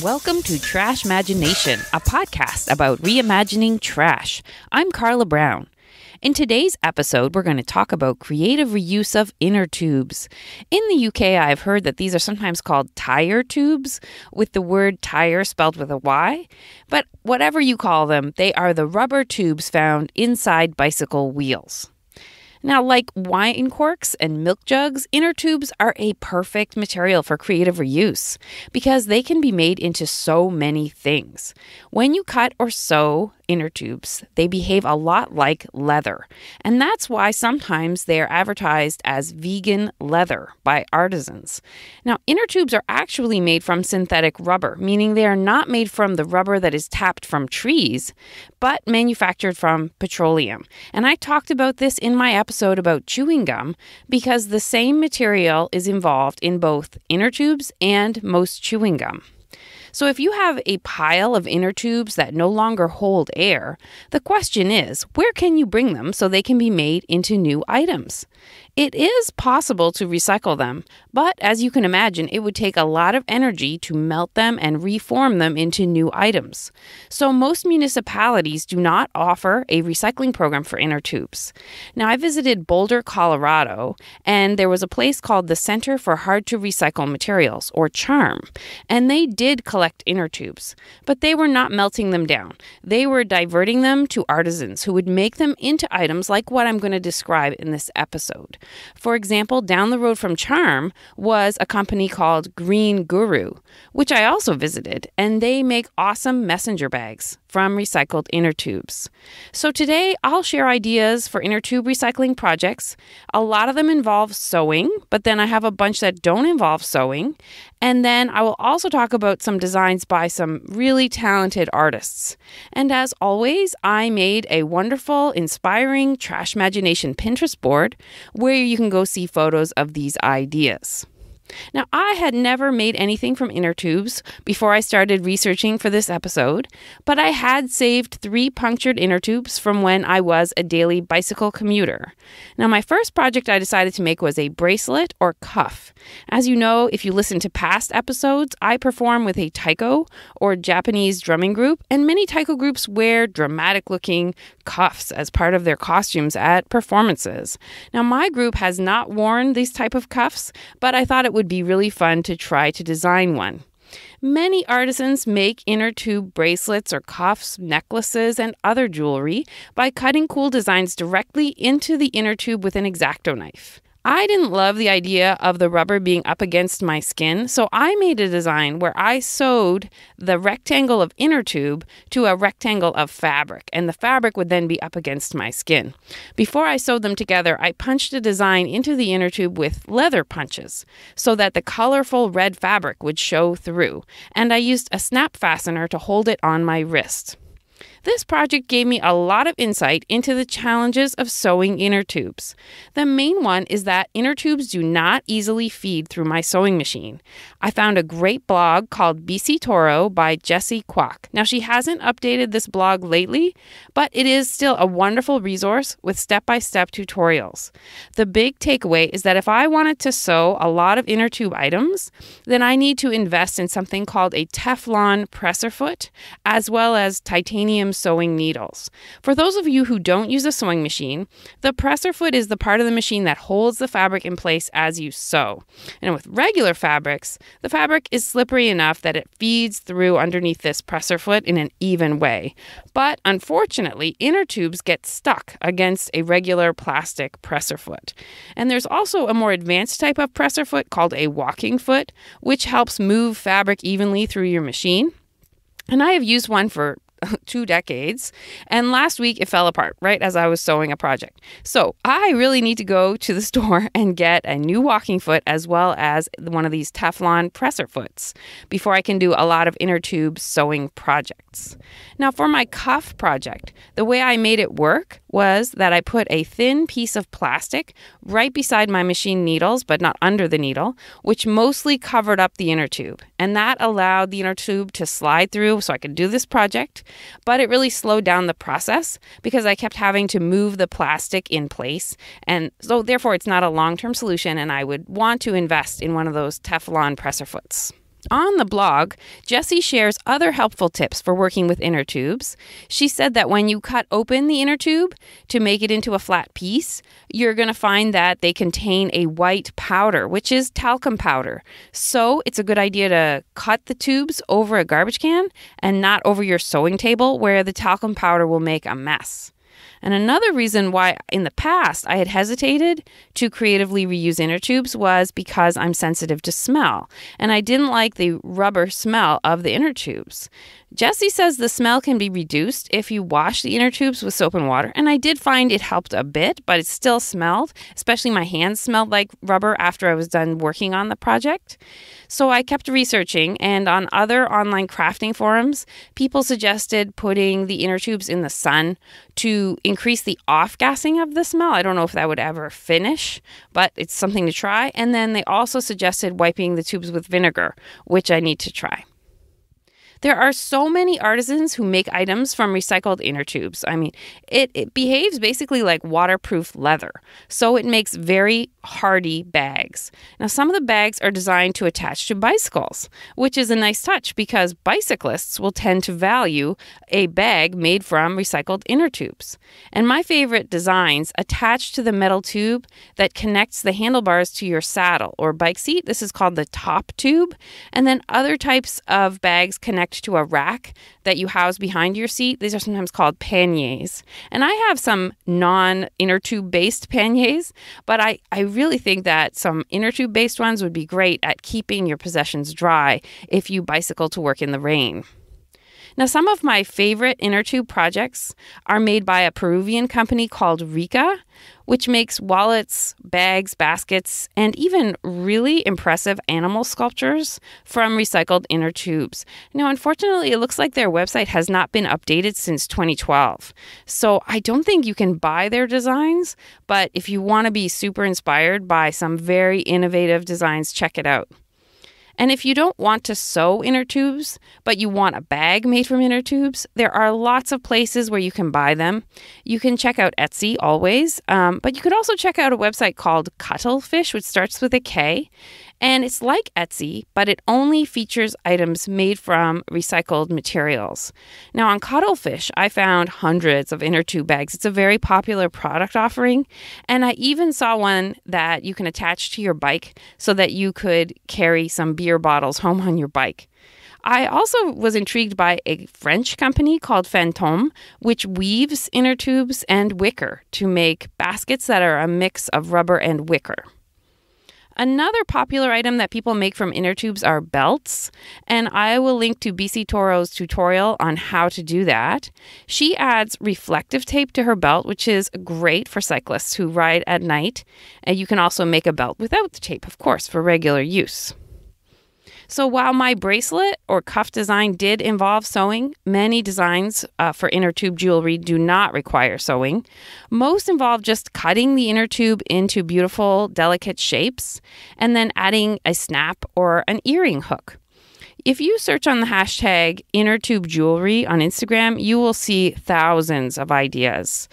Welcome to Trashmagination, a podcast about reimagining trash. I'm Carla Brown. In today's episode, we're going to talk about creative reuse of inner tubes. In the UK, I've heard that these are sometimes called tire tubes, with the word tire spelled with a Y. But whatever you call them, they are the rubber tubes found inside bicycle wheels. Now, like wine corks and milk jugs, inner tubes are a perfect material for creative reuse because they can be made into so many things. When you cut or sew inner tubes, they behave a lot like leather, and that's why sometimes they are advertised as vegan leather by artisans. Now, inner tubes are actually made from synthetic rubber, meaning they are not made from the rubber that is tapped from trees, but manufactured from petroleum. And I talked about this in my episode about chewing gum because the same material is involved in both inner tubes and most chewing gum. So if you have a pile of inner tubes that no longer hold air, the question is, where can you bring them so they can be made into new items? It is possible to recycle them, but as you can imagine, it would take a lot of energy to melt them and reform them into new items. So most municipalities do not offer a recycling program for inner tubes. Now, I visited Boulder, Colorado, and there was a place called the Center for Hard to Recycle Materials, or CHARM, and they did collect inner tubes, but they were not melting them down. They were diverting them to artisans who would make them into items like what I'm going to describe in this episode. For example, down the road from CHARM was a company called Green Guru, which I also visited, and they make awesome messenger bags from recycled inner tubes. So today I'll share ideas for inner tube recycling projects. A lot of them involve sewing, but then I have a bunch that don't involve sewing. And then I will also talk about some designs by some really talented artists. And as always, I made a wonderful, inspiring Trashmagination Pinterest board where you can go see photos of these ideas. Now, I had never made anything from inner tubes before I started researching for this episode, but I had saved 3 punctured inner tubes from when I was a daily bicycle commuter. Now, my first project I decided to make was a bracelet or cuff. As you know, if you listen to past episodes, I perform with a taiko or Japanese drumming group, and many taiko groups wear dramatic-looking cuffs as part of their costumes at performances. Now, my group has not worn these type of cuffs, but I thought it would be really fun to try to design one. Many artisans make inner tube bracelets or cuffs, necklaces, and other jewelry by cutting cool designs directly into the inner tube with an X-Acto knife. I didn't love the idea of the rubber being up against my skin, so I made a design where I sewed the rectangle of inner tube to a rectangle of fabric, and the fabric would then be up against my skin. Before I sewed them together, I punched a design into the inner tube with leather punches so that the colorful red fabric would show through, and I used a snap fastener to hold it on my wrist. This project gave me a lot of insight into the challenges of sewing inner tubes. The main one is that inner tubes do not easily feed through my sewing machine. I found a great blog called BC Toro by Jessie Kwok. Now, she hasn't updated this blog lately, but it is still a wonderful resource with step-by-step tutorials. The big takeaway is that if I wanted to sew a lot of inner tube items, then I need to invest in something called a Teflon presser foot, as well as titanium sewing needles. For those of you who don't use a sewing machine, the presser foot is the part of the machine that holds the fabric in place as you sew. And with regular fabrics, the fabric is slippery enough that it feeds through underneath this presser foot in an even way. But unfortunately, inner tubes get stuck against a regular plastic presser foot. And there's also a more advanced type of presser foot called a walking foot, which helps move fabric evenly through your machine. And I have used one for 2 decades, and last week it fell apart right as I was sewing a project. So I really need to go to the store and get a new walking foot as well as one of these Teflon presser foots before I can do a lot of inner tube sewing projects. Now, for my cuff project, the way I made it work was that I put a thin piece of plastic right beside my machine needles, but not under the needle, which mostly covered up the inner tube. And that allowed the inner tube to slide through so I could do this project. But it really slowed down the process because I kept having to move the plastic in place. And so therefore, it's not a long-term solution, and I would want to invest in one of those Teflon presser foots. On the blog, Jessie shares other helpful tips for working with inner tubes. She said that when you cut open the inner tube to make it into a flat piece, you're going to find that they contain a white powder, which is talcum powder. So it's a good idea to cut the tubes over a garbage can and not over your sewing table where the talcum powder will make a mess. And another reason why in the past I had hesitated to creatively reuse inner tubes was because I'm sensitive to smell, and I didn't like the rubber smell of the inner tubes. Jessie says the smell can be reduced if you wash the inner tubes with soap and water, and I did find it helped a bit, but it still smelled, especially my hands smelled like rubber after I was done working on the project. So I kept researching, and on other online crafting forums, people suggested putting the inner tubes in the sun to increase the off-gassing of the smell. I don't know if that would ever finish, but it's something to try. And then they also suggested wiping the tubes with vinegar, which I need to try. There are so many artisans who make items from recycled inner tubes. I mean, it behaves basically like waterproof leather, so it makes very hardy bags. Now, some of the bags are designed to attach to bicycles, which is a nice touch because bicyclists will tend to value a bag made from recycled inner tubes. And my favorite designs attach to the metal tube that connects the handlebars to your saddle or bike seat. This is called the top tube. And then other types of bags connect to a rack that you house behind your seat. These are sometimes called panniers. And I have some non-inner tube based panniers, but I really think that some inner tube based ones would be great at keeping your possessions dry if you bicycle to work in the rain. Now, some of my favorite inner tube projects are made by a Peruvian company called Rica, which makes wallets, bags, baskets, and even really impressive animal sculptures from recycled inner tubes. Now, unfortunately, it looks like their website has not been updated since 2012. So I don't think you can buy their designs, but if you want to be super inspired by some very innovative designs, check it out. And if you don't want to sew inner tubes, but you want a bag made from inner tubes, there are lots of places where you can buy them. You can check out Etsy always, but you could also check out a website called Cuttlefish, which starts with a K. And it's like Etsy, but it only features items made from recycled materials. Now on Cuttlefish, I found hundreds of inner tube bags. It's a very popular product offering. And I even saw one that you can attach to your bike so that you could carry some beer bottles home on your bike. I also was intrigued by a French company called Fantôme, which weaves inner tubes and wicker to make baskets that are a mix of rubber and wicker. Another popular item that people make from inner tubes are belts, and I will link to BC Toro's tutorial on how to do that. She adds reflective tape to her belt, which is great for cyclists who ride at night. And you can also make a belt without the tape, of course, for regular use. So while my bracelet or cuff design did involve sewing, many designs for inner tube jewelry do not require sewing. Most involve just cutting the inner tube into beautiful, delicate shapes and then adding a snap or an earring hook. If you search on the hashtag inner tube jewelry on Instagram, you will see thousands of ideas.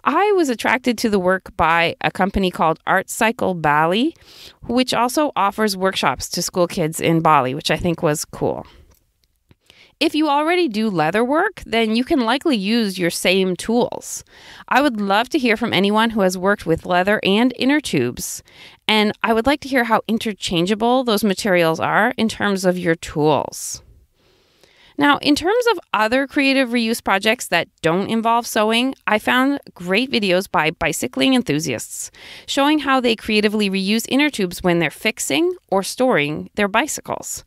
I was attracted to the work by a company called Art Cycle Bali, which also offers workshops to school kids in Bali, which I think was cool. If you already do leather work, then you can likely use your same tools. I would love to hear from anyone who has worked with leather and inner tubes, and I would like to hear how interchangeable those materials are in terms of your tools. Now, in terms of other creative reuse projects that don't involve sewing, I found great videos by bicycling enthusiasts showing how they creatively reuse inner tubes when they're fixing or storing their bicycles.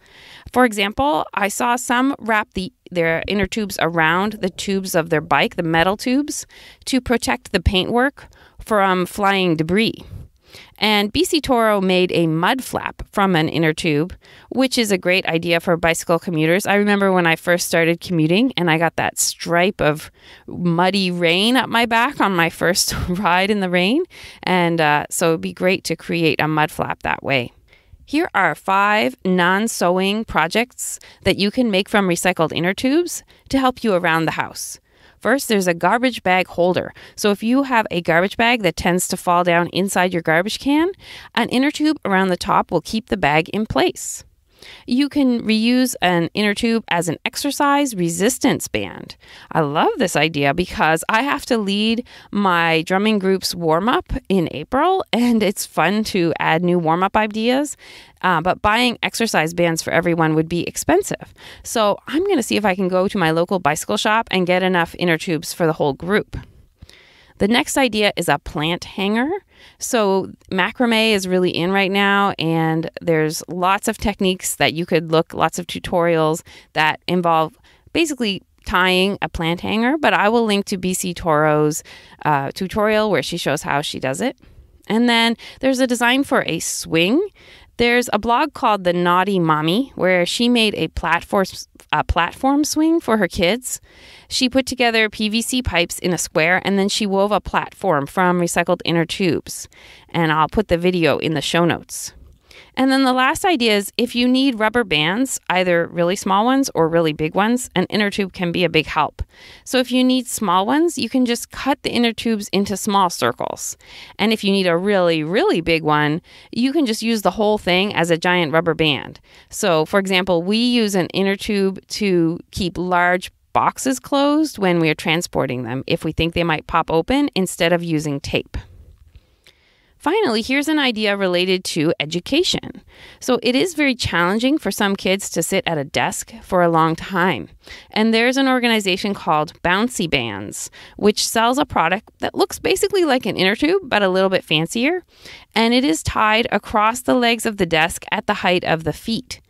For example, I saw some wrap their inner tubes around the tubes of their bike, the metal tubes, to protect the paintwork from flying debris. And BC Toro made a mud flap from an inner tube, which is a great idea for bicycle commuters. I remember when I first started commuting and I got that stripe of muddy rain up my back on my first ride in the rain. And so it'd be great to create a mud flap that way. Here are 5 non-sewing projects that you can make from recycled inner tubes to help you around the house. First, there's a garbage bag holder. So if you have a garbage bag that tends to fall down inside your garbage can, an inner tube around the top will keep the bag in place. You can reuse an inner tube as an exercise resistance band. I love this idea because I have to lead my drumming group's warm-up in April, and it's fun to add new warm-up ideas. But buying exercise bands for everyone would be expensive. So I'm going to see if I can go to my local bicycle shop and get enough inner tubes for the whole group. The next idea is a plant hanger. So macrame is really in right now, and there's lots of techniques that you could look, lots of tutorials that involve basically tying a plant hanger, but I will link to BC Toro's tutorial where she shows how she does it. And then there's a design for a swing. There's a blog called The Naughty Mommy where she made a platform swing for her kids. She put together PVC pipes in a square, and then she wove a platform from recycled inner tubes. And I'll put the video in the show notes. And then the last idea is if you need rubber bands, either really small ones or really big ones, an inner tube can be a big help. So if you need small ones, you can just cut the inner tubes into small circles. And if you need a really, really big one, you can just use the whole thing as a giant rubber band. So for example, we use an inner tube to keep large boxes closed when we are transporting them if we think they might pop open instead of using tape. Finally, here's an idea related to education. So it is very challenging for some kids to sit at a desk for a long time. And there's an organization called Bouncy Bands, which sells a product that looks basically like an inner tube, but a little bit fancier. And it is tied across the legs of the desk at the height of the feet.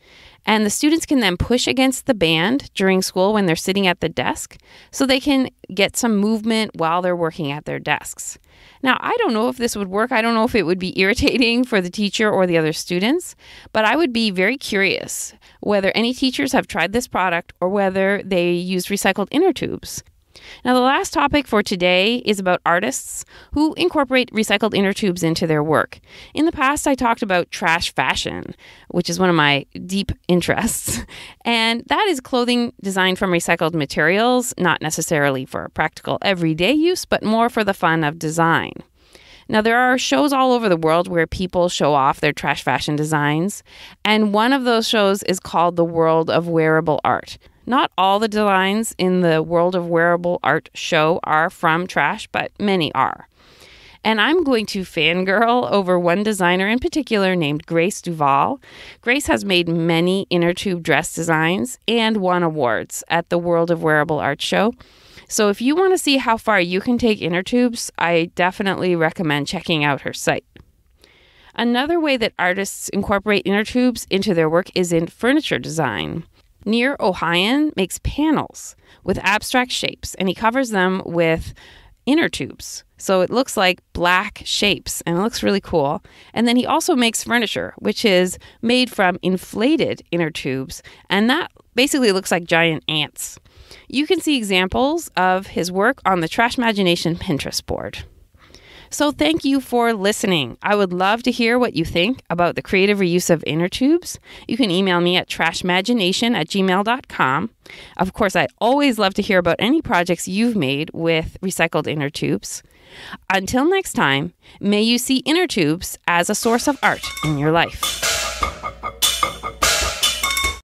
And the students can then push against the band during school when they're sitting at the desk so they can get some movement while they're working at their desks. Now, I don't know if this would work. I don't know if it would be irritating for the teacher or the other students, but I would be very curious whether any teachers have tried this product or whether they use recycled inner tubes. Now, the last topic for today is about artists who incorporate recycled inner tubes into their work. In the past, I talked about trash fashion, which is one of my deep interests. And that is clothing designed from recycled materials, not necessarily for practical everyday use, but more for the fun of design. Now, there are shows all over the world where people show off their trash fashion designs. And one of those shows is called The World of Wearable Art. Not all the designs in the World of Wearable Art show are from trash, but many are. And I'm going to fangirl over one designer in particular named Grace Duval. Grace has made many inner tube dress designs and won awards at the World of Wearable Art show. So if you want to see how far you can take inner tubes, I definitely recommend checking out her site. Another way that artists incorporate inner tubes into their work is in furniture design. Nir Ohayon makes panels with abstract shapes, and he covers them with inner tubes. So it looks like black shapes, and it looks really cool. And then he also makes furniture, which is made from inflated inner tubes, and that basically looks like giant ants. You can see examples of his work on the Trashmagination Pinterest board. So thank you for listening. I would love to hear what you think about the creative reuse of inner tubes. You can email me at trashmagination@gmail.com. Of course, I always love to hear about any projects you've made with recycled inner tubes. Until next time, may you see inner tubes as a source of art in your life.